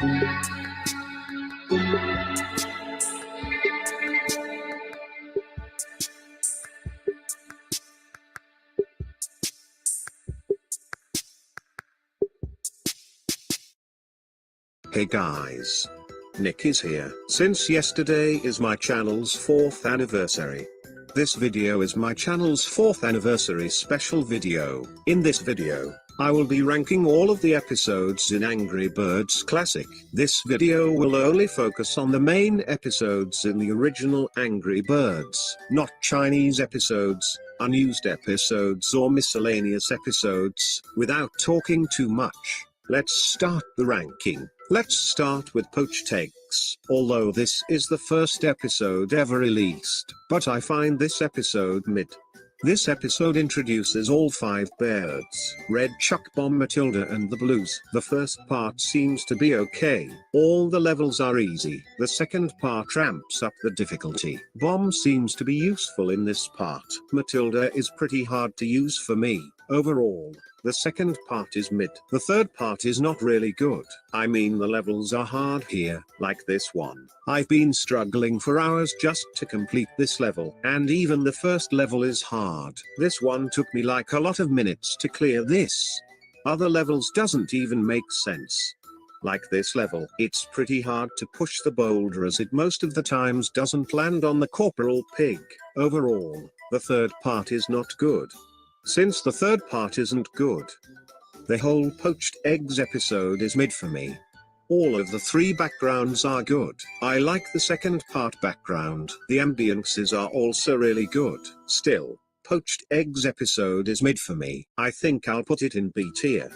Hey guys, Nick is here. Since yesterday is my channel's 4th anniversary. This video is my channel's 4th anniversary special video. In this video, I will be ranking all of the episodes in Angry Birds Classic. This video will only focus on the main episodes in the original Angry Birds, not Chinese episodes, unused episodes or miscellaneous episodes. Without talking too much, let's start the ranking. Let's start with Poached Eggs. Although this is the first episode ever released, but I find this episode mid. This episode introduces all 5 birds: Red, Chuck, Bomb, Matilda and the Blues. The first part seems to be okay. All the levels are easy. The second part ramps up the difficulty. Bomb seems to be useful in this part. Matilda is pretty hard to use for me. Overall, the second part is mid. The third part is not really good. I mean, the levels are hard here, like this one. I've been struggling for hours just to complete this level, and even the first level is hard. This one took me like a lot of minutes to clear this. Other levels doesn't even make sense. Like this level, it's pretty hard to push the boulder as it most of the times doesn't land on the Corporal Pig. Overall, the third part is not good. Since the third part isn't good, the whole Poached Eggs episode is mid for me. All of the 3 backgrounds are good. I like the second part background. The ambiances are also really good. Still, Poached Eggs episode is mid for me. I think I'll put it in B tier.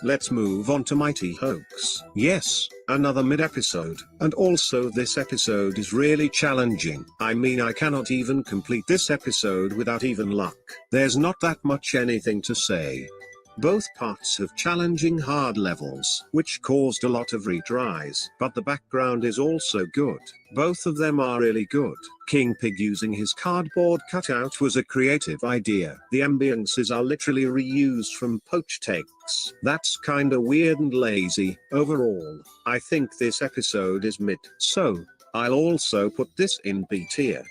Let's move on to Mighty Hoax. Yes, another mid-episode, and also this episode is really challenging. I mean, I cannot even complete this episode without even luck. There's not that much anything to say. Both parts have challenging hard levels, which caused a lot of retries, but the background is also good. Both of them are really good. King Pig using his cardboard cutout was a creative idea. The ambiances are literally reused from Poached Eggs. That's kinda weird and lazy. Overall, I think this episode is mid. So, I'll also put this in B tier.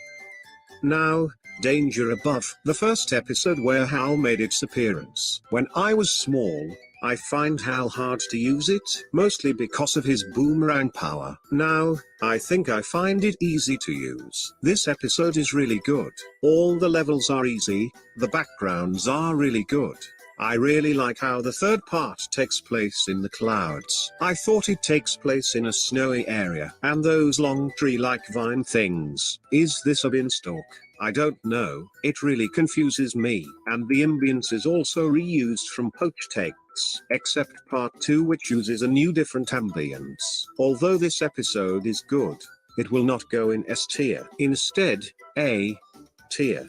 Now, Danger Above, the first episode where Hal made its appearance. When I was small, I find Hal hard to use it, mostly because of his boomerang power. Now, I think I find it easy to use. This episode is really good. All the levels are easy, the backgrounds are really good. I really like how the third part takes place in the clouds. I thought it takes place in a snowy area, and those long tree-like vine things. Is this a beanstalk? I don't know, it really confuses me. And the ambience is also reused from Poached Eggs, except part 2, which uses a new different ambience. Although this episode is good, it will not go in S tier. Instead, A tier.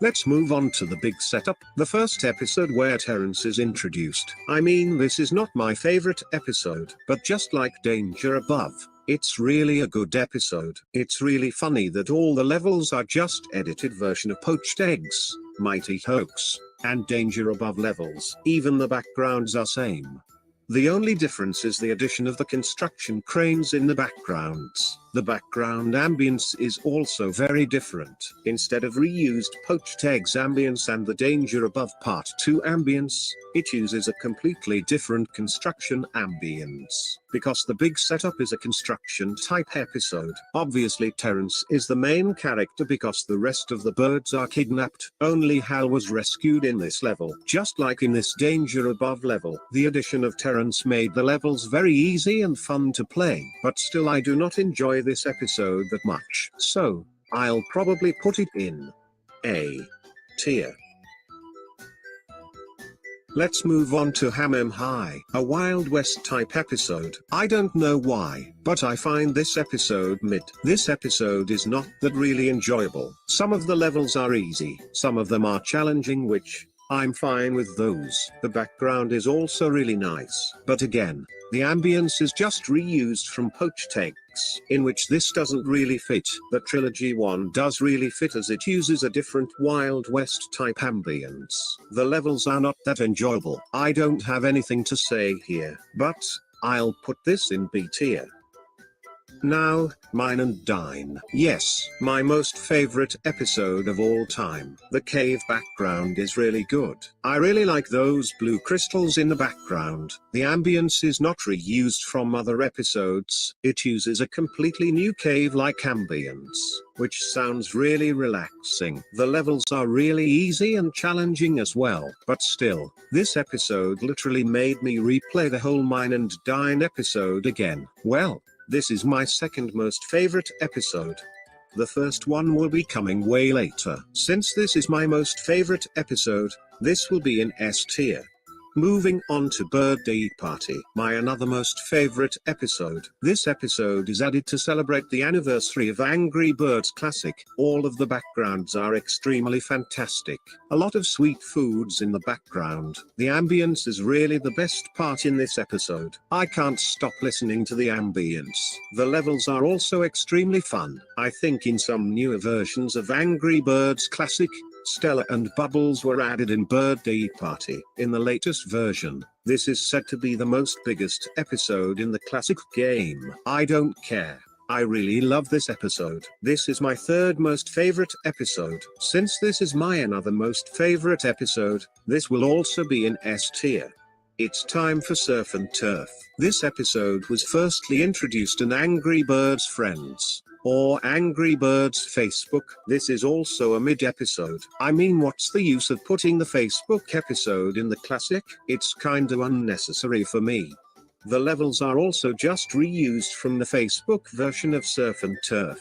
Let's move on to the big setup, the first episode where Terrence is introduced. I mean, this is not my favorite episode, but just like Danger Above, it's really a good episode. It's really funny that all the levels are just edited version of Poached Eggs, Mighty Hoax, and Danger Above levels. Even the backgrounds are same. The only difference is the addition of the construction cranes in the backgrounds. The background ambience is also very different. Instead of reused Poached Eggs ambience and the Danger Above Part 2 ambience, it uses a completely different construction ambience. Because the big setup is a construction type episode. Obviously Terrence is the main character because the rest of the birds are kidnapped. Only Hal was rescued in this level. Just like in this Danger Above level, the addition of Terrence made the levels very easy and fun to play. But still, I do not enjoy this episode that much. So, I'll probably put it in A tier. Let's move on to Ham High, a Wild West type episode. I don't know why, but I find this episode mid. This episode is not that really enjoyable. Some of the levels are easy, some of them are challenging, which I'm fine with those. The background is also really nice. But again, the ambience is just reused from poached eggs, in which this doesn't really fit. The trilogy one does really fit as it uses a different Wild West type ambience. The levels are not that enjoyable. I don't have anything to say here, but I'll put this in B tier. Now, Mine and Dine. Yes, my most favorite episode of all time. The cave background is really good. I really like those blue crystals in the background. The ambience is not reused from other episodes. It uses a completely new cave-like ambience, which sounds really relaxing. The levels are really easy and challenging as well. But still, this episode literally made me replay the whole Mine and Dine episode again. Well, this is my second most favorite episode. The first one will be coming way later. Since this is my most favorite episode, this will be in S tier. Moving on to Birthday Party, my another most favorite episode. This episode is added to celebrate the anniversary of Angry Birds Classic. All of the backgrounds are extremely fantastic. A lot of sweet foods in the background. The ambience is really the best part in this episode. I can't stop listening to the ambience. The levels are also extremely fun. I think in some newer versions of Angry Birds Classic, Stella and Bubbles were added in Birthday Party. In the latest version, this is said to be the most biggest episode in the classic game. I don't care. I really love this episode. This is my third most favorite episode. Since this is my another most favorite episode, this will also be in S tier. It's time for Surf and Turf. This episode was firstly introduced in Angry Birds Friends, or Angry Birds Facebook. This is also a mid-episode. I mean, what's the use of putting the Facebook episode in the classic? It's kinda unnecessary for me. The levels are also just reused from the Facebook version of Surf and Turf.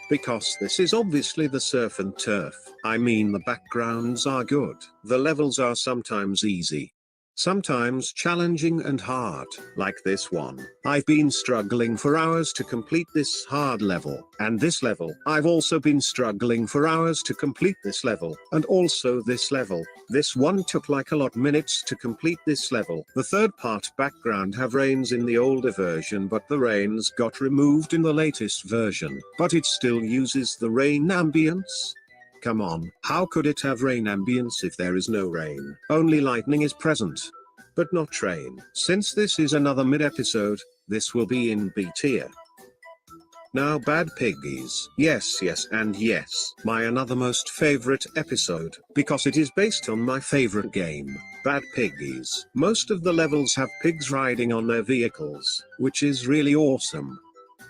Because this is obviously the Surf and Turf. I mean, the backgrounds are good. The levels are sometimes easy, sometimes challenging and hard, like this one. I've been struggling for hours to complete this hard level, and this level. I've also been struggling for hours to complete this level, and also this level. This one took like a lot minutes to complete this level. The third part background have rains in the older version, but the rains got removed in the latest version, but it still uses the rain ambience. Come on, how could it have rain ambience if there is no rain? Only lightning is present, but not rain. Since this is another mid-episode, this will be in B tier. Now Bad Piggies. Yes, and yes. My another most favorite episode, because it is based on my favorite game, Bad Piggies. Most of the levels have pigs riding on their vehicles, which is really awesome.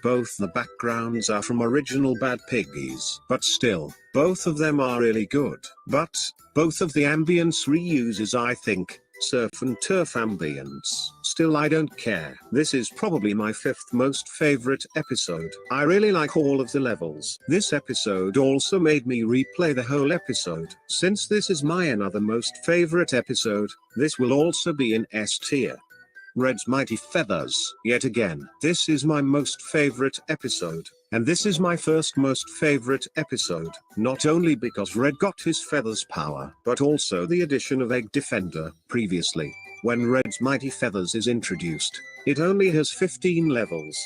Both the backgrounds are from original Bad Piggies, but still, both of them are really good. But both of the ambience reuses, I think, Surf and Turf ambience. Still, I don't care. This is probably my fifth most favorite episode. I really like all of the levels. This episode also made me replay the whole episode. Since this is my another most favorite episode, this will also be in S tier. Red's Mighty Feathers. Yet again, this is my most favorite episode, and this is my first most favorite episode, not only because Red got his feathers power, but also the addition of Egg Defender. Previously, when Red's Mighty Feathers is introduced, it only has 15 levels.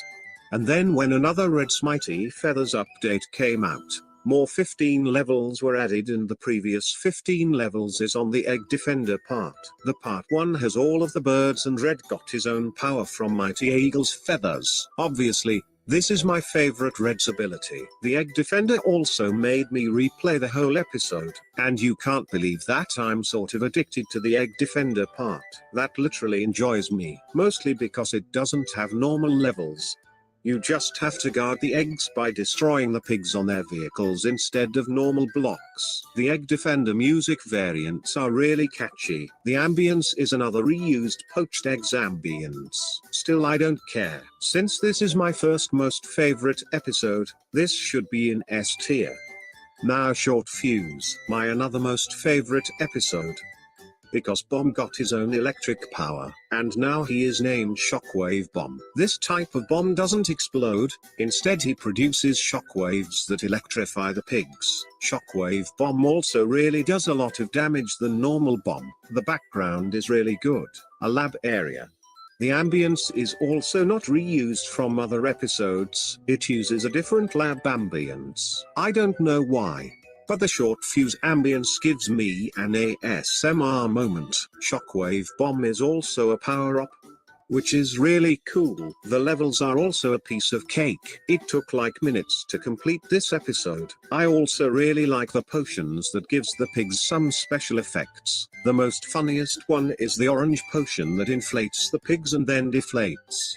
And then when another Red's Mighty Feathers update came out, more 15 levels were added, and the previous 15 levels is on the Egg Defender part. The part 1 has all of the birds, and Red got his own power from Mighty Eagle's feathers. Obviously, this is my favorite Red's ability. The Egg Defender also made me replay the whole episode, and you can't believe that I'm sort of addicted to the Egg Defender part. That literally enjoys me, mostly because it doesn't have normal levels. You just have to guard the eggs by destroying the pigs on their vehicles instead of normal blocks. The Egg Defender music variants are really catchy. The ambience is another reused poached eggs ambience. Still, I don't care. Since this is my first most favorite episode, this should be in S tier. Now Short Fuse, my another most favorite episode. because Bomb got his own electric power, and now he is named Shockwave Bomb. This type of bomb doesn't explode, instead he produces shockwaves that electrify the pigs. Shockwave Bomb also really does a lot of damage than normal bomb. The background is really good. A lab area. The ambience is also not reused from other episodes, it uses a different lab ambience. I don't know why, but the short fuse ambience gives me an ASMR moment. Shockwave Bomb is also a power-up, which is really cool. The levels are also a piece of cake. It took like minutes to complete this episode. I also really like the potions that gives the pigs some special effects. The most funniest one is the orange potion that inflates the pigs and then deflates.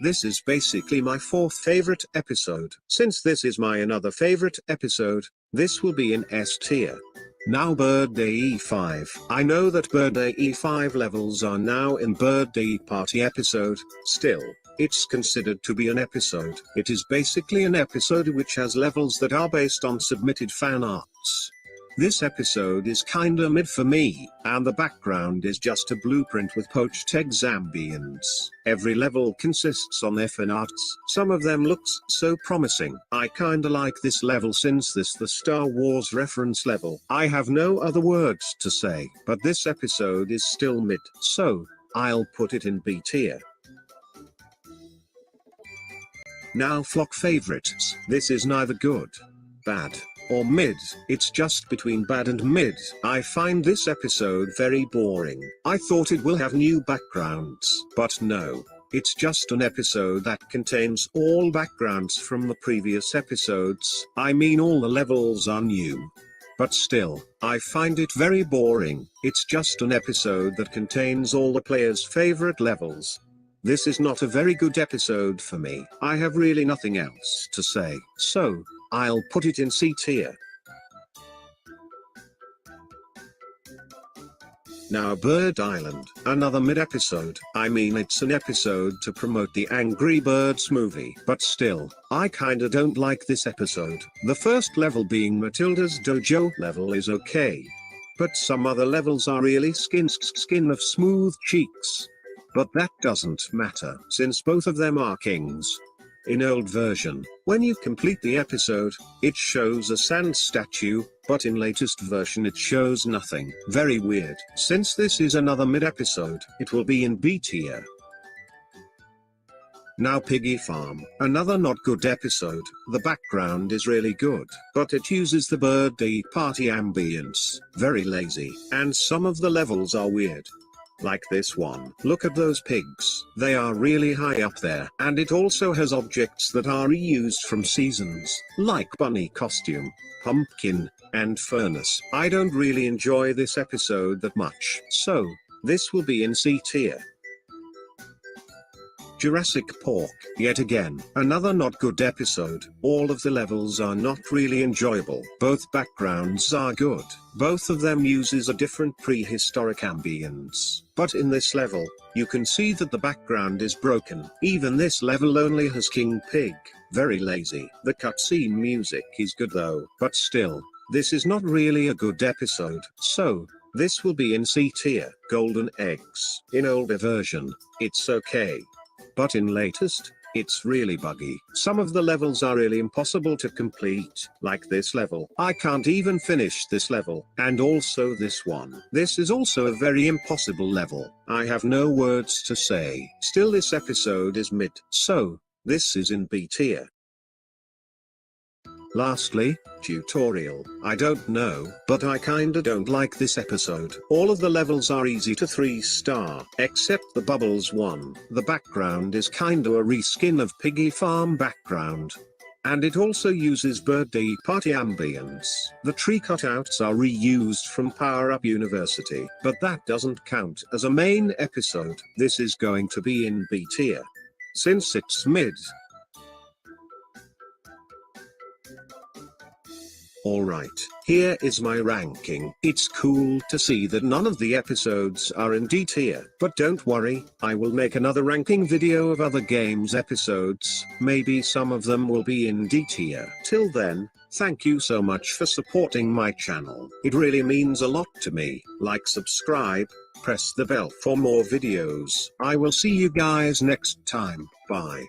This is basically my fourth favorite episode. Since this is my another favorite episode, this will be in S tier. Now Birthday E5. I know that Birthday E5 levels are now in Birthday Party episode, still, it's considered to be an episode. It is basically an episode which has levels that are based on submitted fan arts. This episode is kinda mid for me, and the background is just a blueprint with poached eggs ambience. Every level consists on their fan arts. Some of them looks so promising. I kinda like this level since this the Star Wars reference level. I have no other words to say, but this episode is still mid, so I'll put it in B tier. Now flock favorites. This is neither good, bad, or mid, it's just between bad and mid. I find this episode very boring. I thought it will have new backgrounds, but no. It's just an episode that contains all backgrounds from the previous episodes. I mean all the levels are new. But still, I find it very boring. It's just an episode that contains all the players' favorite levels. This is not a very good episode for me. I have really nothing else to say, so I'll put it in C tier. Now Bird Island, another mid-episode. I mean it's an episode to promote the Angry Birds movie, but still, I kinda don't like this episode. The first level being Matilda's dojo level is okay, but some other levels are really skin of smooth cheeks. But that doesn't matter, since both of them are kings. In old version, when you complete the episode, it shows a sand statue, but in latest version it shows nothing. Very weird. Since this is another mid-episode, it will be in B tier. Now Piggy Farm, another not good episode. The background is really good, but it uses the birthday party ambience. Very lazy, and some of the levels are weird. Like this one. Look at those pigs. They are really high up there. And it also has objects that are reused from seasons, like bunny costume, pumpkin, and furnace. I don't really enjoy this episode that much, so this will be in C tier. Jurassic Park, yet again, another not good episode. All of the levels are not really enjoyable. Both backgrounds are good. Both of them uses a different prehistoric ambience. But in this level, you can see that the background is broken. Even this level only has King Pig. Very lazy. The cutscene music is good though, but still, this is not really a good episode. So, this will be in C tier. Golden Eggs. In older version, it's okay. But in latest, it's really buggy. Some of the levels are really impossible to complete, like this level. I can't even finish this level, and also this one. This is also a very impossible level. I have no words to say. Still this episode is mid, so this is in B tier. Lastly, tutorial. I don't know, but I kinda don't like this episode. All of the levels are easy to 3-star, except the Bubbles one. The background is kinda a reskin of Piggy Farm background. And it also uses birthday party ambience. The tree cutouts are reused from Power Up University, but that doesn't count as a main episode. This is going to be in B tier, since it's mid. Alright, here is my ranking. It's cool to see that none of the episodes are in D tier, but don't worry, I will make another ranking video of other games episodes, maybe some of them will be in D tier. Till then, Thank you so much for supporting my channel. It really means a lot to me. Like, subscribe, press the bell for more videos. I will see you guys next time. Bye.